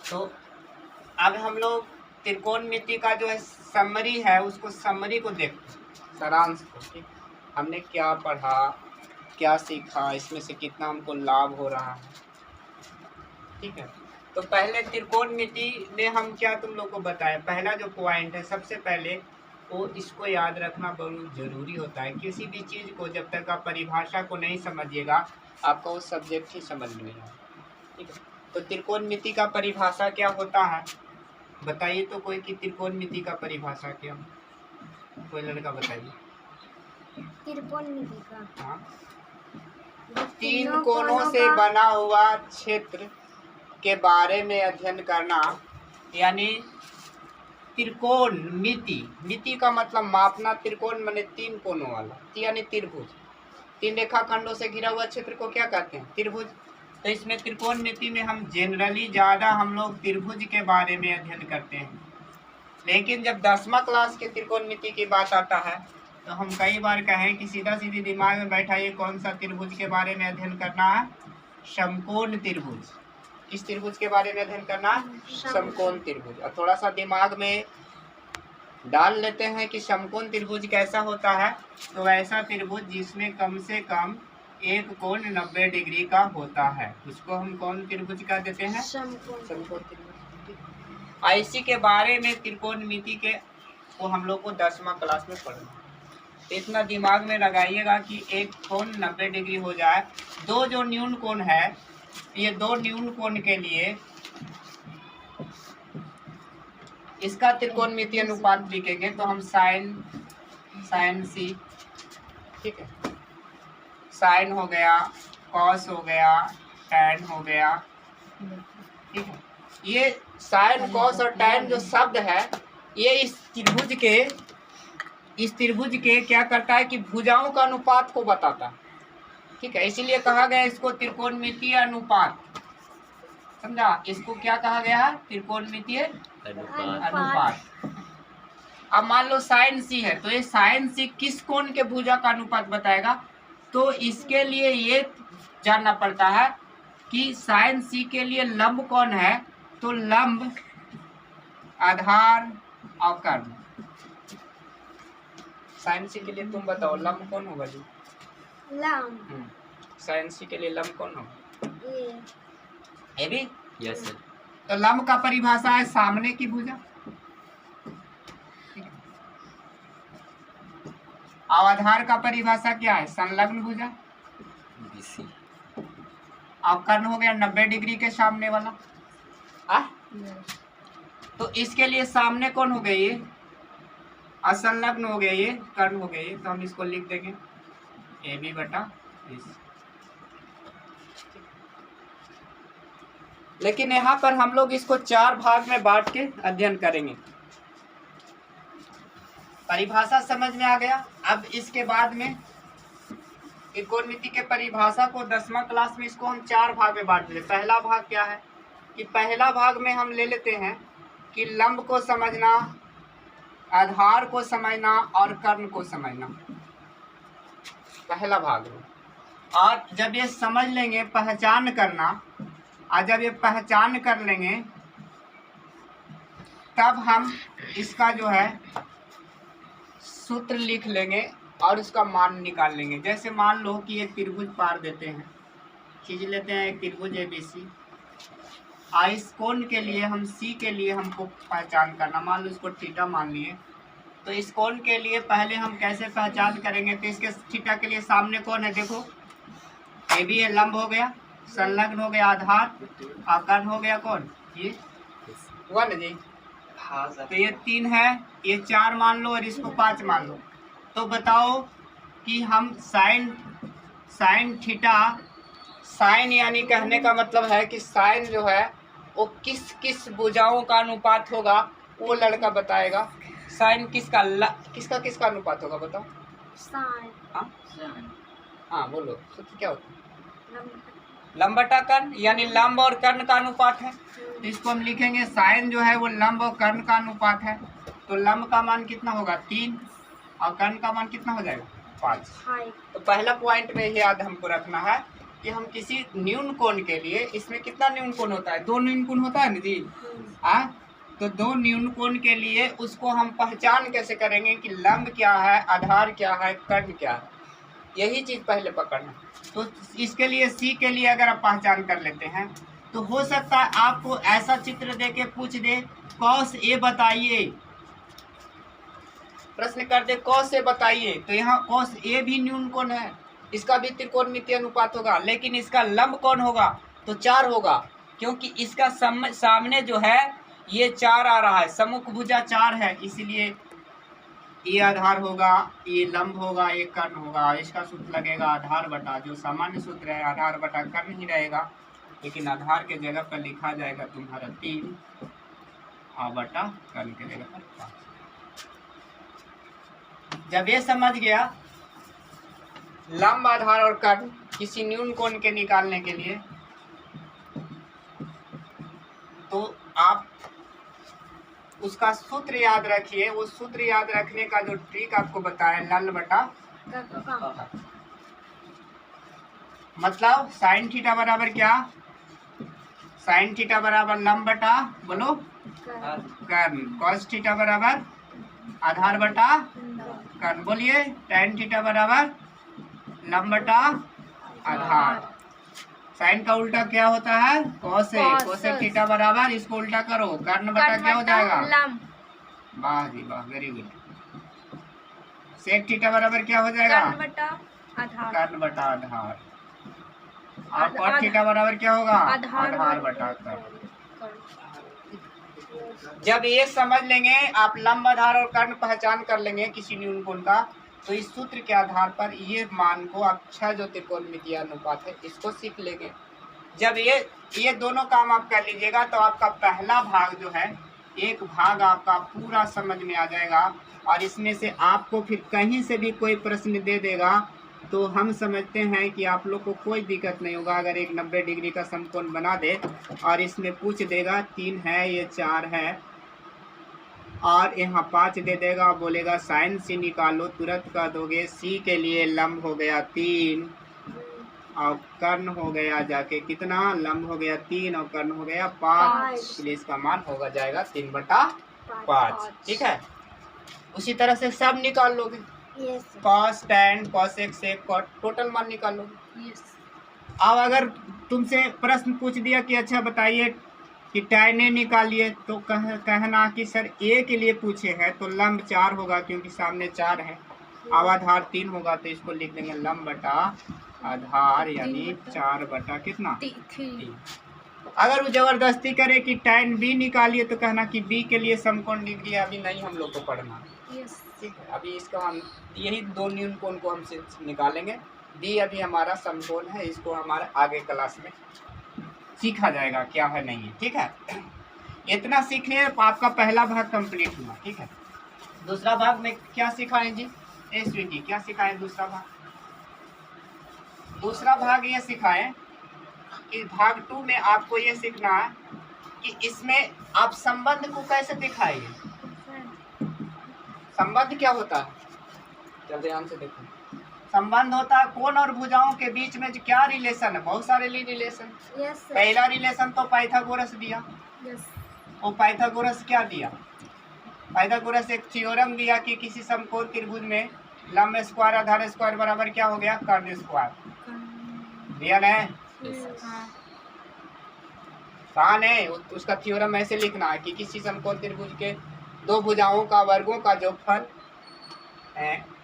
तो अब हम लोग त्रिकोणमिति का जो है समरी है, उसको समरी को देखते हैं, सारांश को। ठीक, हमने क्या पढ़ा, क्या सीखा, इसमें से कितना हमको लाभ हो रहा है। ठीक है, तो पहले त्रिकोणमिति ने हम क्या तुम लोग को बताया, पहला जो पॉइंट है सबसे पहले वो इसको याद रखना बहुत जरूरी होता है। किसी भी चीज़ को जब तक आप परिभाषा को नहीं समझिएगा आपका वो सब्जेक्ट ही समझ में नहीं आएगा। ठीक है, तो त्रिकोणमिति का परिभाषा क्या होता है बताइए तो कोई, कि त्रिकोणमिति का परिभाषा क्या, कोई लड़का बताइए। त्रिकोणमिति का, हाँ, तीन कोनों से बना हुआ क्षेत्र के बारे में अध्ययन करना, यानी त्रिकोण मिति। मिति का मतलब मापना, त्रिकोण माने तीन कोनों वाला, यानी त्रिभुज। तीन रेखाखंडों से घिरा हुआ क्षेत्र को क्या कहते हैं, त्रिभुज। तो इसमें त्रिकोणमिति में हम जनरली ज़्यादा हम लोग त्रिभुज के बारे में अध्ययन करते हैं। लेकिन जब 10वां क्लास के त्रिकोणमिति की बात आता है तो हम कई बार कहें कि सीधा सीधी दिमाग में बैठा ये कौन सा त्रिभुज के बारे में अध्ययन करना है, समकोण त्रिभुज। किस त्रिभुज के बारे में अध्ययन करना है, समकोण त्रिभुज। और थोड़ा सा दिमाग में डाल लेते हैं कि समकोण त्रिभुज कैसा होता है, तो ऐसा त्रिभुज जिसमें कम से कम एक कोण 90 डिग्री का होता है, उसको हम कौन त्रिभुज का देते हैं, समकोण त्रिभुज। इसी के बारे में त्रिकोणमिति के वो हम लोग को 10वां क्लास में पढ़ना। तो इतना दिमाग में लगाइएगा कि एक कोण 90 डिग्री हो जाए, दो जो न्यून कोण है, ये दो न्यून कोण के लिए इसका त्रिकोणमिति अनुपात लिखेंगे तो हम साइन सी, ठीक है, साइन हो गया, कॉस हो गया, टैन हो गया। ठीक है, ये साइन कॉस और टैन जो शब्द है ये इस त्रिभुज के क्या करता है कि भुजाओं का अनुपात को बताता है। ठीक है, इसीलिए कहा गया इसको त्रिकोणमितीय अनुपात। समझा, इसको क्या कहा गया है, त्रिकोणमितीय अनुपात। अब मान लो साइन सी है, तो ये साइन सी किस कोण के भुजा का अनुपात बताएगा, तो इसके लिए ये जानना पड़ता है कि साइन सी के लिए लंब कौन है, तो लंब, आधार और कर्ण। साइन सी के लिए तुम बताओ लंब कौन होगा जी, लंब। साइन सी के लिए लंब कौन होगा, ये भी यस सर। तो लंब का परिभाषा है सामने की भुजा, और आधार का परिभाषा क्या है, संलग्न भुजा। बीसी। और कर्ण हो गया 90 डिग्री के सामने वाला। तो इसके लिए सामने कौन हो गया, ये असंलग्न हो गया, ये कर्ण हो गया, ये तो हम इसको लिख देंगे ए बी बटा इस। लेकिन यहाँ पर हम लोग इसको 4 भाग में बांट के अध्ययन करेंगे। परिभाषा समझ में आ गया। अब इसके बाद में त्रिकोणमिति के परिभाषा को 10वां क्लास में इसको हम 4 भाग में बांट लेते। पहला भाग क्या है कि पहला भाग में हम ले लेते हैं कि लंब को समझना, आधार को समझना और कर्ण को समझना, पहला भाग में। और जब ये समझ लेंगे, पहचान करना, और जब ये पहचान कर लेंगे तब हम इसका जो है सूत्र लिख लेंगे और उसका मान निकाल लेंगे। जैसे मान लो कि एक त्रिभुज पार देते हैं, खींच लेते हैं एक त्रिभुज ABC, और इस कोण के लिए हम C के लिए हमको पहचान करना, मान लो इसको थीटा मान लिए, तो इस कोण के लिए पहले हम कैसे पहचान करेंगे, तो इसके थीटा के लिए सामने कौन है, देखो AB है, लंब हो गया, संलग्न हो गया आधार, और कर्ण हो गया कौन, ये 1 जी। हाँ सर। तो ये 3 है, ये 4 मान लो और इसको 5 मान लो। तो बताओ कि हम साइन थीटा, साइन यानी कहने का मतलब है कि साइन जो है वो किस किस भुजाओं का अनुपात होगा, वो लड़का बताएगा। साइन किसका अनुपात होगा बताओ। साइन। हाँ बोलो, सूत्र क्या होता है, लंब बटा कर्ण, यानी लंब और कर्ण का अनुपात है। तो इसको हम लिखेंगे साइन जो है वो लंब और कर्ण का अनुपात है। तो लंब का मान कितना होगा 3 और कर्ण का मान कितना हो जाएगा 5। तो पहला पॉइंट में याद हमको रखना है कि हम किसी न्यून कोण के लिए, इसमें कितना न्यून कोण होता है? 2 न्यून कोण होता है ना जी। तो 2 न्यून कोण के लिए उसको हम पहचान कैसे करेंगे कि लंब क्या है, आधार क्या है, कर्ण क्या है, यही चीज पहले पकड़ना। तो इसके लिए सी के लिए अगर आप पहचान कर लेते हैं तो हो सकता है आपको ऐसा चित्र दे के पूछ दे कॉस ए बताइए, प्रश्न कर दे कॉस ए बताइए, तो यहाँ कॉस ए भी न्यून कोण है, इसका भी त्रिकोणमितीय अनुपात होगा, लेकिन इसका लंब कौन होगा? तो 4 होगा, क्योंकि इसका सामने जो है ये 4 आ रहा है, सम्मुख भुजा 4 है, इसलिए ये आधार होगा, ये लंब होगा, ये कर्ण होगा। इसका सूत्र लगेगा आधार बटा, जो सामान्य सूत्र है आधार बटा कर्ण ही रहेगा, लेकिन आधार के जगह पर लिखा जाएगा तुम्हारा 3 और बटा कर्ण के जगह पर 5। जब ये समझ गया लंब, आधार और कर्ण किसी न्यून कोण के निकालने के लिए, तो आप उसका सूत्र याद रखिए। वो सूत्र याद रखने का जो ट्रिक आपको बताया, लल बटा मतलब साइन थीटा बराबर क्या? साइन थीटा बराबर लंब बटा, बोलो, कर्ण। कॉस थीटा बराबर आधार बटा कर्ण, बोलिए। टैन थीटा बराबर लंब बटा आधार। साइन का उल्टा क्या होता है? कोसेक। कोसेक थीटा बराबर, इसको उल्टा करो, कर्ण बटा क्या हो जाएगा? वाह जी वाह, वेरी गुड। सेक थीटा बराबर क्या हो जाएगा? कर्ण बटा आधार। और कॉट थीटा बराबर क्या होगा? आधार बटा कर्ण। जब ये समझ लेंगे आप, लंब, आधार और कर्ण पहचान कर लेंगे किसी न्यून कोण का, तो इस सूत्र के आधार पर ये मान को आप 6 जो त्रिकोणमितीय अनुपात है इसको सीख लेंगे। जब ये दोनों काम आप कर लीजिएगा तो आपका पहला भाग जो है, एक भाग आपका पूरा समझ में आ जाएगा। और इसमें से आपको फिर कहीं से भी कोई प्रश्न दे देगा तो हम समझते हैं कि आप लोग को कोई दिक्कत नहीं होगा। अगर एक 90 डिग्री का समकोण बना दे और इसमें पूछ देगा 3 है, ये 4 है और यहाँ 5 दे देगा, बोलेगा साइन सी निकालो, तुरंत कह दोगे सी के लिए लंब हो गया 3 और कर्ण हो गया जाके कितना? लंब हो गया 3 और कर्ण हो गया 5, इसलिए इसका मान होगा जाएगा 3/5। ठीक है, उसी तरह से सब निकाल लोगे, कॉस, टैन, कोसेक, सेक, कॉट, टोटल मान निकाल लोगे। अब अगर तुमसे प्रश्न पूछ दिया कि अच्छा बताइए कि टैन ए निकालिए, तो कहना कि सर ए के लिए पूछे हैं तो लंब 4 होगा क्योंकि सामने 4 है, अब आधार 3 होगा, तो इसको लिख देंगे लंब बटा आधार, यानी 4 बटा कितना? 3। अगर वो जबरदस्ती करे कि टैन बी निकालिए तो कहना कि बी के लिए समकोण लिख दिया, अभी नहीं हम लोग को पढ़ना। ठीक है, अभी इसका हम यही 2 न्यून कोण को हम निकालेंगे। बी अभी हमारा समकोण है, इसको हमारे आगे क्लास में सीखा जाएगा क्या है नहीं है। ठीक है, इतना सीखने आपका पहला भाग कंप्लीट हुआ। ठीक है, दूसरा भाग में क्या सिखाएं जी? स्वीटी क्या सिखाएं? दूसरा भाग ये सिखाएं कि भाग 2 में आपको ये सीखना है कि इसमें आप संबंध को कैसे दिखाएंगे। संबंध क्या होता है? चल ध्यान से देखो। संबंध होता है कोण और भुजाओं के बीच में जो क्या रिलेशन है, बहुत सारे रिलेशन। पहला रिलेशन तो पाइथागोरस दिया। वो पाइथागोरस क्या दिया? पाइथागोरस एक थ्योरम दिया कि किसी समकोण त्रिभुज में लंब स्क्वायर आधार स्क्वायर बराबर क्या हो गया? कर्ण स्क्वायर। दिया है कहाँ है? उसका थ्योरम ऐसे लिखना है कि किसी समकोण त्रिभुज के 2 भुजाओं का वर्गों का जोगफल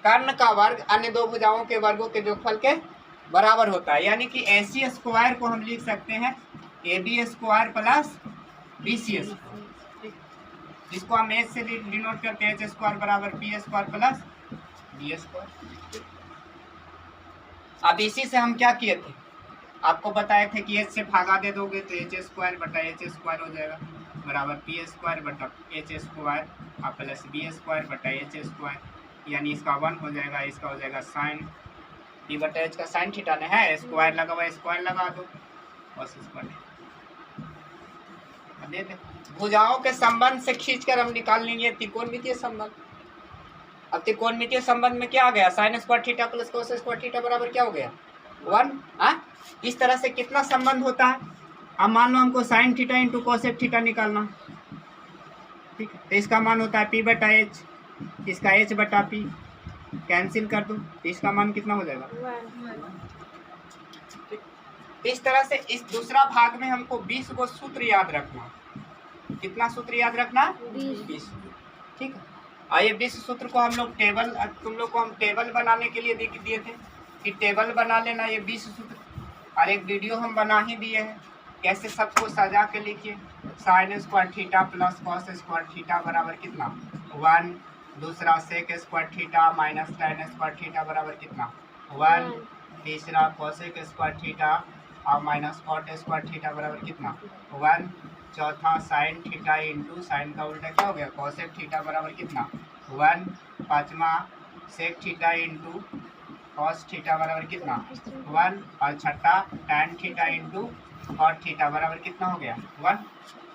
कर्ण का वर्ग अन्य 2 भुजाओं के वर्गों के जोगफल के बराबर होता है। यानी कि AC स्क्वायर को हम लिख सकते हैं AB square plus BC square, जिसको हम H से डिनोट करते हैं, H स्क्वायर बराबर B square plus B square. अब इसी से हम क्या किए थे? आपको बताए थे कि H से भागा दे दोगे तो H स्क्वायर बटा H स्क्वायर हो जाएगा बराबर P स्क्वायर बटा H स्क्वायर और प्लस B स्क्वायर बटा H स्क्वायर, यानी इसका 1 हो जाएगा, इसका हो जाएगा साइन P बटा H का साइन थीटा ने है, स्क्वायर लगा हुआ स्क्वायर लगा दो बस स्क्वायर दे दे। भुजाओं के संबंध से खींचकर हम निकाल लेंगे त्रिकोणमितीय संबंध। अब त्रिकोणमितीय संबंध में क्या आ गया? Sign square theta plus cos square theta बराबर क्या हो गया? 1। इस तरह से कितना संबंध होता है। अब मान लो हमको sine theta into cosec theta निकालना, ठीक है, तो इसका मान होता है पी बटा एच, इसका एच बटा पी कैंसिल कर दो तो इसका मान कितना हो जाएगा। इस तरह से इस दूसरा भाग में हमको 20 को सूत्र याद रखना। कितना सूत्र याद रखना? 20। ठीक है, आइए 20 सूत्र को हम लोग टेबल, तुम लोग को हम टेबल बनाने के लिए दिए थे कि टेबल बना लेना ये 20 सूत्र, और एक वीडियो हम बना ही दिए हैं कैसे सबको सजा के लिखिए। Sine square theta plus cos square theta बराबर कितना 1, दूसरा sec square theta minus tan square theta बराबर कितना 1, तीसरा कोसेक स्क्वायर थीटा और माइनस कॉट स्क्वायर थीटा बराबर कितना 1, चौथा साइन थीटा इंटू साइन का उल्टा क्या हो गया कोसेक थीटा बराबर कितना 1, पाँचवा sec theta into cos theta बराबर कितना 1, और छठा tan theta into cot theta बराबर कितना हो गया 1।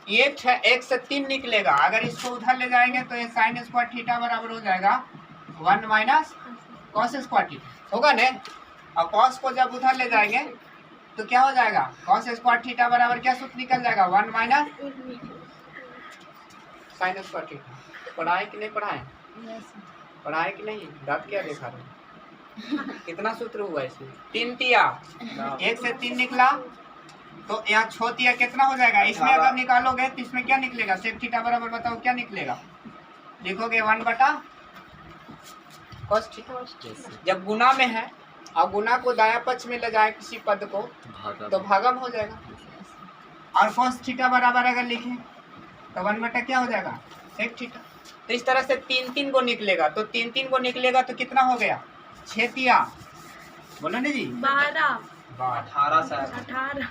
ये 1 से 3 निकलेगा, अगर इसको उधर ले जाएंगे तो ये साइन स्क्वायर थीटा बराबर हो जाएगा 1 माइनस कॉस स्क्वायर थीटा होगा ना। और कॉस को जब उधर ले जाएंगे तो क्या हो जाएगा कॉस स्क्वायर थीटा बराबर क्या सूत्र निकल जाएगा 1 माइनस साइन स्क्वायर थीटा। पढ़ाए कि नहीं पढ़ाए? पढ़ाए कि नहीं? डर क्या देखा रहे? कितना सूत्र हुआ इसमें? 3 तिया 1 से 3 निकला तो यहाँ छोतिया कितना हो जाएगा? इसमें अगर निकालोगे तो इसमें क्या निकलेगा? सेक थीटा बराबर बताओ क्या निकलेगा? लिखोगे 1 बटा कॉस थीटा। जब गुना में है और गुना को दाया पक्ष में ले जाए किसी पद को तो भागम हो जाएगा। और कॉस थीटा बराबर अगर लिखें तो 1 बटा क्या हो जाएगा सेक थीटा। तो इस तरह से 3 को निकलेगा, तो 3 को निकलेगा तो कितना हो गया 6 तिया बोलो ना जी 12 18 से 18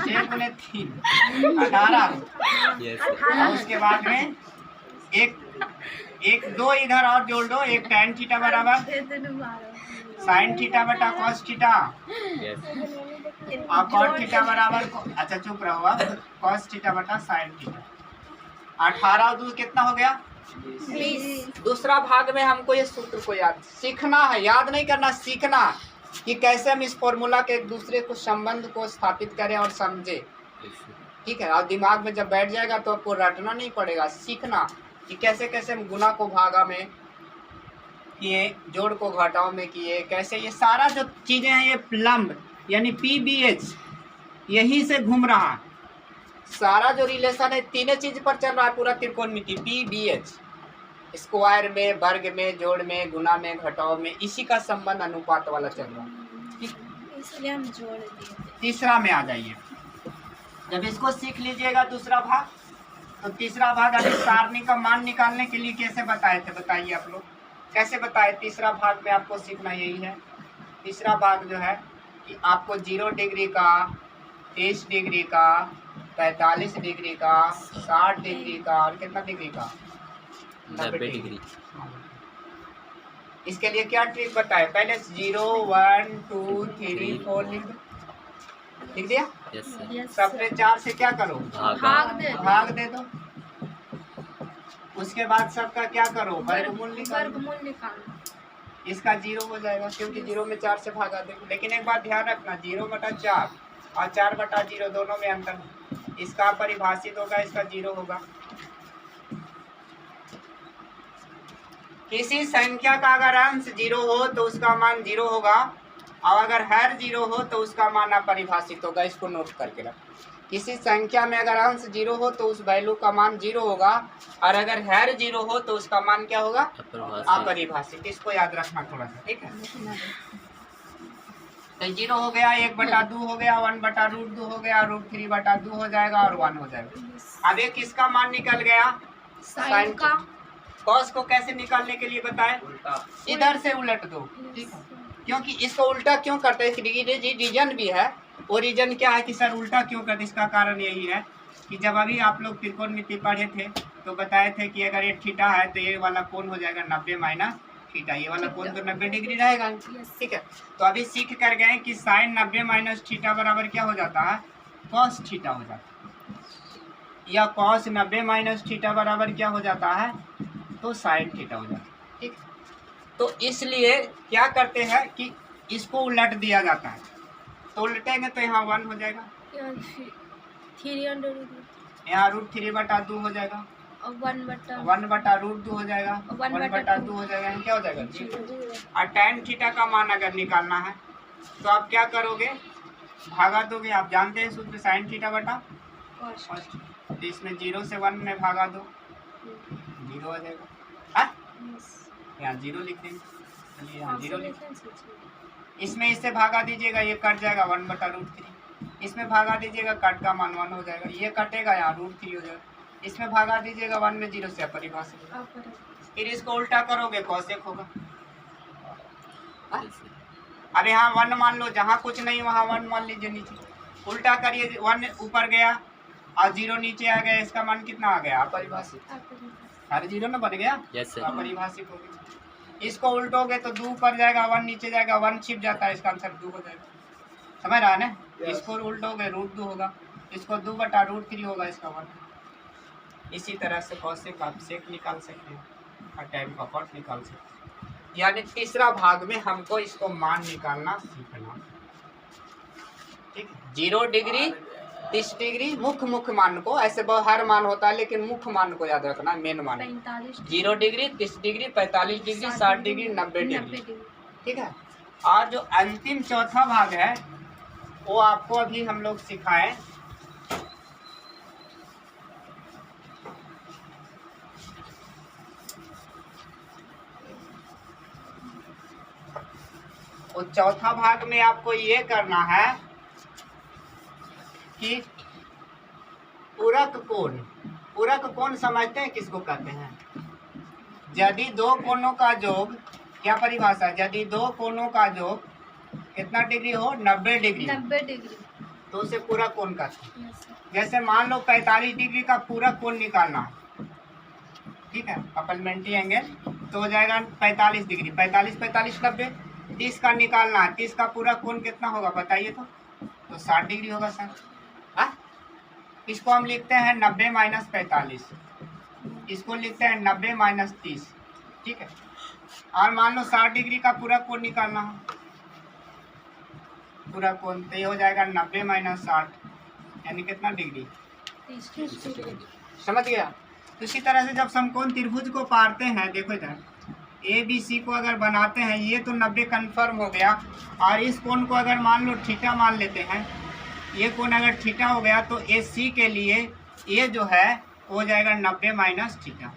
6 गुने 3 18। और उसके बाद में एक 2 इधर और जोड़ दो, एक टैन थीटा बराबर साइन थीटा बटा कॉस थीटा और कॉट थीटा बराबर अच्छा चुप रहो अब कॉस थीटा बटा साइन थीटा। 18 और 2 कितना हो गया 20। दूसरा भाग में हमको ये सूत्र को याद सीखना है, याद नहीं करना, सीखना कि कैसे हम इस फॉर्मूला के एक दूसरे को संबंध को स्थापित करें और समझे। ठीक है, और दिमाग में जब बैठ जाएगा तो आपको रटना नहीं पड़ेगा, सीखना कि कैसे कैसे हम गुना को भागा में किए, जोड़ को घटाव में किए, कैसे ये सारा जो चीज़ें हैं ये प्लम्ब यानी PBH यही से घूम रहा है। सारा जो रिलेशन है तीनों चीज पर चल रहा है पूरा त्रिकोणमिति PBH, स्क्वायर में, वर्ग में, जोड़ में, गुना में, घटाव में, इसी का संबंध अनुपात वाला चल रहा है। इसलिए हम जोड़ दिए। तीसरा में आ जाइए, जब इसको सीख लीजिएगा दूसरा भाग, तो तीसरा भाग अभी सारणी का मान निकालने के लिए कैसे बताए थे बताइए आप लोग कैसे बताए। तीसरा भाग में आपको सीखना यही है। तीसरा भाग जो है कि आपको 0 डिग्री का, 30 डिग्री का, 45 डिग्री का, 60 डिग्री का और कितना डिग्री का 90 डिग्री। इसके लिए क्या ट्रिक बताए? पहले 0 1 2 3 4 लिख दिया। सबसे 4 से क्या करो भाग दे दो। उसके बाद सबका क्या करो वर्गमूल निकालो। इसका 0 हो जाएगा क्योंकि 0 में 4 से भागा देखो। लेकिन एक बात ध्यान रखना 0 बटा 4 और 4 बटा 0 दोनों में अंतर है। इसका परिभाषित होगा, इसका 0 होगा। किसी संख्या का अगर अंश 0 हो तो उसका मान 0 होगा और अगर हर 0 हो तो उसका मान अपरिभाषित होगा। इसको नोट करके रख। किसी संख्या में अगर अंश 0 हो तो उस वैल्यू का मान 0 होगा और अगर हर 0 हो तो उसका मान क्या होगा अपरिभाषित। इसको याद रखना थोड़ा सा, ठीक है। तो 0 हो गया, 1/2 हो गया, 1/√2 हो गया, √3 बटा 2 हो जाएगा और 1 हो जाएगा। अब एक किसका मान निकल गया साइन का। कॉस को कैसे निकालने के लिए बताए? इधर से उलट दो, ठीक है। क्योंकि इसको उल्टा क्यों करते हैं रीजन भी है। वो रीजन क्या है कि सर उल्टा क्यों करते? इसका कारण यही है कि जब अभी आप लोग त्रिकोणमिति पढ़े थे तो बताए थे कि अगर ये थीटा है तो ये वाला कोण हो जाएगा 90 माइनस थीटा। ये वाला कोण तो 90 डिग्री रहेगा, ठीक है। तो अभी सीख कर गए कि साइन 90 माइनस थीटा बराबर क्या हो जाता है कॉस थीटा हो जाता है, या कॉस 90 माइनस थीटा बराबर क्या हो जाता है तो साइन थीटा हो जाता है, ठीक। तो इसलिए क्या करते हैं कि इसको उलट दिया जाता है। तो उल्टेंगे तो यहाँ 1 हो जाएगा, यहाँ 300 यहाँ √3/2 हो जाएगा, और 1/2 1/√2 हो जाएगा, 1/2 हो जाएगा, यहाँ क्या हो जाएगा 0। और tan थीटा का मान अगर निकालना है तो आप क्या करोगे, भागा दोगे। आप जानते हैं सूत्र sin थीटा बटा कॉस। cos। तो इसमें 0 से 1 में भागा दो, 0 आ जाएगा। हाँ, यहाँ 0 लिख देंगे, चलिए यहाँ 0 लिख। इसमें इससे भागा दीजिएगा, ये कट जाएगा 1/√3। इसमें भागा दीजिएगा, कट का मान 1 हो जाएगा, ये कटेगा, यहाँ √3 हो जाएगा। इसमें भागा दीजिएगा 1 में 0 से अपरिभाषित होगा। फिर इसको उल्टा करोगे cos1 होगा। अब यहाँ 1 मान लो, जहाँ कुछ नहीं वहाँ 1 मान लीजिए नीचे। उल्टा करिए, 1 ऊपर गया और 0 नीचे आ गया, इसका मान कितना आ गया अपरिभाषित। सारे 0 ना बन गया, अपरिभाषित हो गया। इसको उल्टोगे तो 2 ऊपर जाएगा, 1 नीचे जाएगा, 1 छिप जाता है, इसका आंसर 2 हो जाएगा। समझ रहा है ना? इसको उल्टोगे √2 होगा, इसको 2/√3 होगा, इसका 1। इसी तरह से cos आप सेक निकाल सकते हैं और tan का cot निकाल सकते हैं। यानी तीसरा भाग में हमको इसको मान निकालना सीखना। ठीक है, 0 डिग्री 30 डिग्री मुख्य मान को, ऐसे हर मान होता है लेकिन मुख्य मान को याद रखना, मेन मान। 0 degree 30 degree 45 degree 60 degree 90 degree. ठीक है, और जो अंतिम चौथा भाग है वो आपको अभी हम लोग सिखाएं। वो चौथा भाग में आपको ये करना है कि पूरक कोण समझते हैं किसको कहते हैं? यदि दो कोणों का योग, क्या परिभाषा है, यदि दो कोणों का योग कितना डिग्री हो, 90 डिग्री, तो उसे पूरक कोण कहते हैं। जैसे मान लो 45 डिग्री का पूरक कोण निकालना है, ठीक है, कपलमेंट्री एंगल, तो हो जाएगा 45 डिग्री, 45 45 90, 30 का निकालना है, 30 का पूरक कोण कितना होगा बताइए तो 60 डिग्री होगा सर। हाँ, इसको हम लिखते हैं 90 - 45, इसको लिखते हैं 90 - 30। ठीक है, और मान लो 60 डिग्री का पूरक कोण निकालना है, पूरा कोण, तो ये हो जाएगा 90 - 60, यानी कितना डिग्री, 30। समझ गया? तो इसी तरह से जब समकोण त्रिभुज को पारते हैं, देखो इधर ABC को अगर बनाते हैं, ये तो 90 कन्फर्म हो गया, और इस कोण को अगर मान लो थीटा मान लेते हैं, ये कोण अगर थीटा हो गया तो AC के लिए ये जो है हो जाएगा 90 - थीटा,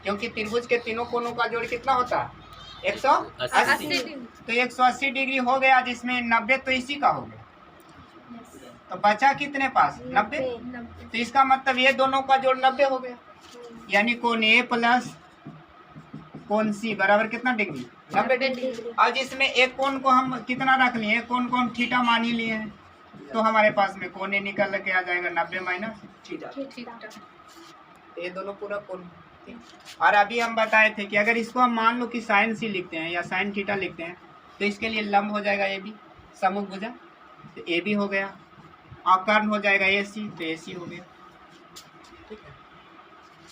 क्योंकि त्रिभुज के तीनों कोणों का जोड़ कितना होता है 180। तो 180 डिग्री हो गया, जिसमें 90 तो इसी का हो गया, तो बचा कितने पास 90। तो इसका मतलब ये दोनों का जोड़ 90 हो गया, यानी कोण A प्लस कोण C बराबर कितना डिग्री 90 डिग्री। और जिसमें एक कोण को हम कितना रख लिए, कोण को हम थीटा मान ही लिए हैं, तो हमारे पास में कोण A निकल के आ जाएगा 90 - थीटा। ये दोनों पूरा कोण। और अभी हम बताए थे कि अगर इसको हम मान लो कि sin C लिखते हैं या sin थीटा लिखते हैं, तो इसके लिए लंब हो जाएगा AB, सम्मुख भुजा, तो AB हो गया, और कर्ण हो जाएगा AC, तो AC हो गया। ठीक है,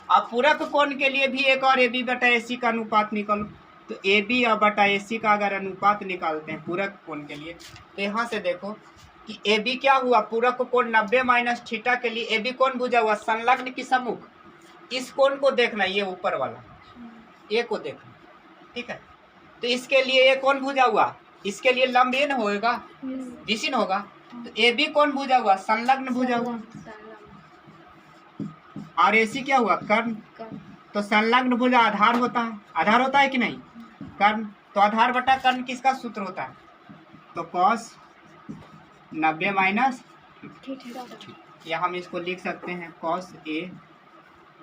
अब पूरक कोण के लिए भी एक और AB/AC का अनुपात निकालो, तो AB और बटा AC का अगर अनुपात निकालते हैं पूरक कोण के लिए, तो यहाँ से देखो कि AB क्या हुआ, पूरक कोण 90 - थीटा के लिए AB कौन भुजा हुआ, संलग्न की सम्मुख। इस कोण को देखना, ये ऊपर वाला ये को देखना, ठीक है। तो इसके लिए ये कौन भुजा हुआ, इसके लिए लंब ये न होगा, विशीर्ण होगा, तो AB कौन भुजा हुआ, संलग्न भुजा हुआ, और AC क्या हुआ, कर्ण। तो संलग्न भुजा आधार होता है कि नहीं, कर्ण। तो आधार बटा कर्ण किसका सूत्र होता है, तो cos 90 - या हम इसको लिख सकते हैं cos A,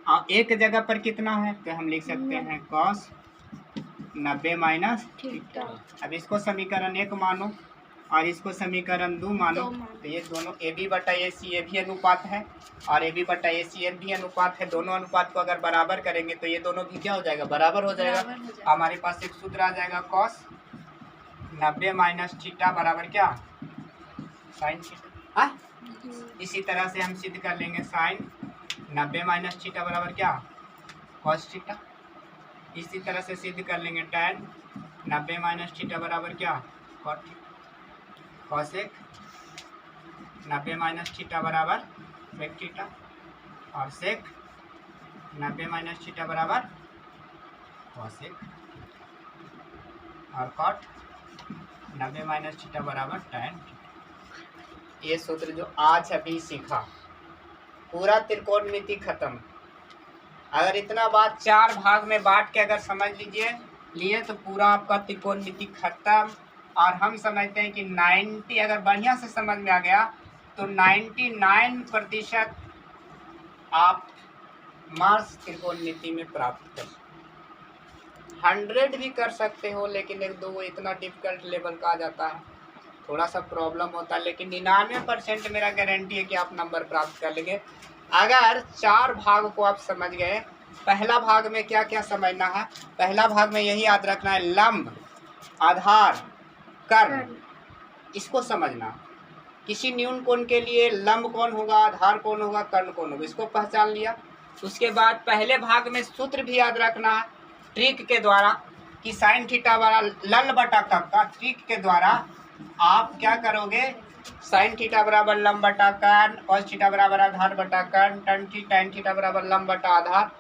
और एक जगह पर कितना है, तो हम लिख सकते हैं cos 90 - थीटा। अब इसको समीकरण 1 मानो और इसको समीकरण 2 मानो, तो ये दोनों AB/AC ये भी अनुपात है और AB/AC ये भी अनुपात है। दोनों अनुपात को अगर बराबर करेंगे तो ये दोनों भी क्या हो जाएगा, बराबर हो जाएगा। हमारे पास एक सूत्र आ जाएगा cos 90 - थीटा बराबर क्या, sin थीटा। हाँ, इसी तरह से हम सिद्ध कर लेंगे sin 90 - थीटा बराबर क्या, cos थीटा। इसी तरह से सिद्ध कर लेंगे tan 90 - थीटा बराबर क्या, cot theta. Cosec 90 minus theta बराबर सेक थीटा, और सेक 90 माइनस थीटा बराबर कॉसेक, और कॉट 90 माइनस थीटा बराबर टैन। ये सूत्र जो आज अभी सीखा, पूरा त्रिकोणमिति खत्म। अगर इतना बात 4 भाग में बांट के अगर समझ लिए तो पूरा आपका त्रिकोणमिति खत्म। और हम समझते हैं कि 90 अगर बढ़िया से समझ में आ गया तो 99% आप मार्क्स त्रिकोणमिति में प्राप्त कर 100 भी कर सकते हो, लेकिन एक दो इतना डिफिकल्ट लेवल का आ जाता है, थोड़ा सा प्रॉब्लम होता है, लेकिन 99% मेरा गारंटी है कि आप नंबर प्राप्त कर लेंगे अगर 4 भाग को आप समझ गए। पहला भाग में क्या क्या समझना है? पहला भाग में यही याद रखना है, लंब, आधार, कर्ण, इसको समझना। किसी न्यून कोण के लिए लंब कौन होगा, आधार कौन होगा, कर्ण कौन होगा, इसको पहचान लिया। उसके बाद पहले भाग में सूत्र भी याद रखना है ट्रिक के द्वारा कि साइन थीटा बराबर लल बटा कब का, ट्रिक के द्वारा आप क्या करोगे, साइन थीटा बराबर लंब बटा कर्ण, कॉस थीटा बराबर आधार बटा कर्ण, टैन थीटा बराबर लंब बटा आधार।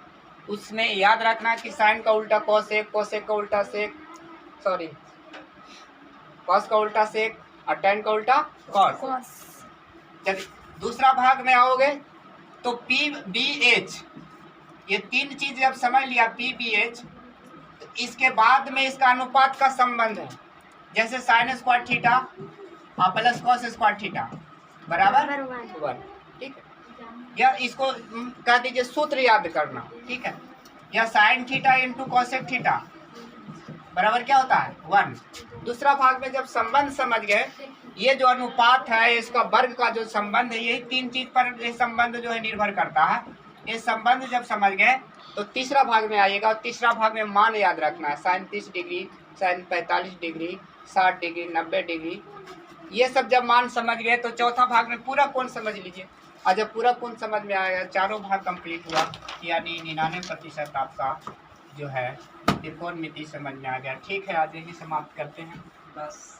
उसमें याद रखना कि साइन का उल्टा कॉसेक, कॉसेक का उल्टा सेक, सॉरी कॉस का उल्टा सेक, और टैन का उल्टा कॉस। जब दूसरा भाग में आओगे तो पी बी एच, ये 3 चीज जब समझ लिया, पी बी एच, तो इसके बाद में इसका अनुपात का संबंध है। जैसे साइन स्क्वायर थीटा और प्लस कॉस स्क्वायर थीटा बराबर 1, ठीक है। या इसको कह दीजिए सूत्र याद करना, ठीक है। या sine theta into cosec theta बराबर क्या होता है 1। दूसरा भाग में जब संबंध समझ गए, ये जो अनुपात है, इसका वर्ग का जो संबंध है, यही 3 चीज पर ये संबंध जो है निर्भर करता है। ये संबंध जब समझ गए तो तीसरा भाग में आइएगा, और तीसरा भाग में मान याद रखना है, sine 30 degree, sine 45 degree, 60 degree, 90 degree, ये सब जब मान समझ गए तो चौथा भाग में पूरा कोण समझ लीजिए। और जब पूरा कोण समझ में आएगा, चारों भाग कंप्लीट हुआ, यानी 99% आपका जो है त्रिकोणमिति समझ में आ गया। ठीक है, आज यही समाप्त करते हैं बस।